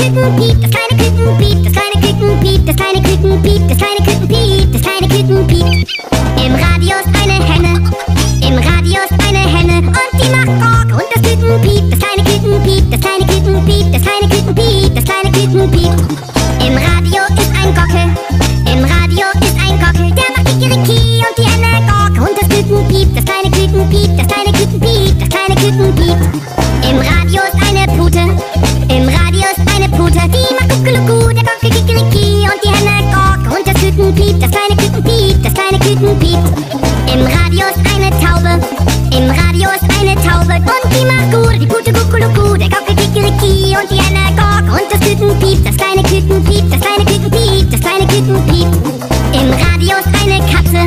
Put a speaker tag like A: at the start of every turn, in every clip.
A: Küken piept, das kleine Küken piept, das kleine Küken piept, das kleine Küken piept, das kleine Küken piept, das kleine Küken piept. Im Radio ist eine Henne, im Radio ist eine Henne und die macht Bock und das Küken piept, das kleine Küken piept, das kleine Küken piept, das kleine Küken piept, das kleine Küken piept. Im Radio ist ein Gockel, im Radio ist ein Gockel, der macht Kikeriki und die Henne Gok und das Küken piept, das kleine Küken piept, das kleine Küken piept, das kleine Küken piept. Im Radio ist eine Pute, im Radio ist eine Pute, die macht Kuckelucku, der Gockel Kikeriki und die Henne Gok und das Küken piept, das kleine Küken piept, das kleine Küken piept. Im Radio ist eine Taube, im Radio ist eine Taube und die macht gut, die Pute Kuckelucku, der Gockel Kikeriki und die Henne Gok und das Küken piept, das kleine Küken piept, das kleine Küken piept, das kleine Küken piept. Im Radio ist eine Katze,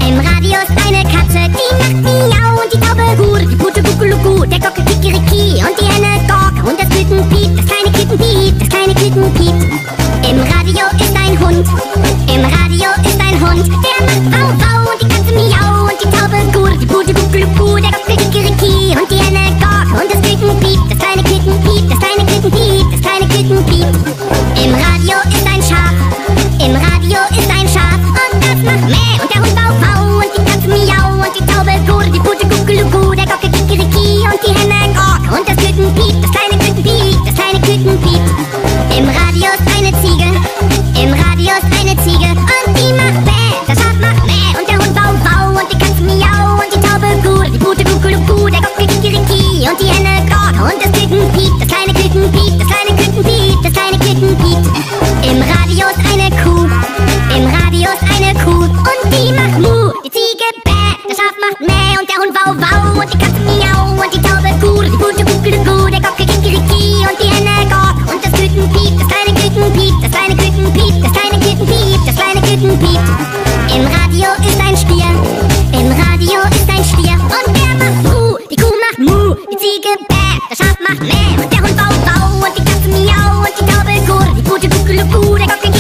A: im Radio ist eine Katze, die macht Miau und die Taube gut, die Pute Kuckelucku, der Gockel Kikeriki und die Henne Gok und das Küken piept, das kleine Küken piept, das kleine Küken piept. Im Radio ist ein Hund, im Radio ist ein Hund, der macht Wau Wau und die Katze Miau und die Taube gut, die Pute Kuckelucku, der Gockel Kikeriki und die Henne Gok und das Küken piept, das kleine Küken piept, das kleine Küken piept, das kleine Küken piept. Im Radio ist ein Schaf, im Radio ist ein Schaf und das macht Mäh und der Hund Wau Wau und die Katze Miau und die Taube gut, die Pute Kuckelucku, der Gockel Kikeriki und die Henne Gok und das Küken piept, das kleine Küken piept, das kleine Küken piept. Im Radio ist eine Ziege, im Radio ist eine Ziege und die macht Bäh, das Schaf macht Mäh und der Hund Wau Wau und die Katze Miau und die Taube gut, die Pute Kuckelucku, der Gockel Kikeriki und die Henne Gok und das Küken piept, das kleine Küken piept, das kleine Küken piept, das kleine Küken piept. Im Radio ist eine Kuh, im Radio ist eine Kuh und die macht Mu, die Ziege Bäh, das Schaf macht Mäh und der Hund Wau Wau und die Katze Miau und die Taube gut, die Pute Kuckelucku, der Gockel Kikeriki und die Henne Gok und das Küken piept, das kleine Küken piept, das kleine Küken piept, das kleine Küken piept, das kleine Küken piept. Im Radio ist ein Stier, im Radio ist ein Stier und der macht Mu, die Kuh macht Mu, die Ziege Bäh, das Schaf macht Mäh und der Hund Wau Wau und die Katze Miau und die Taube gut, die Pute Kuckelucku, der Gockel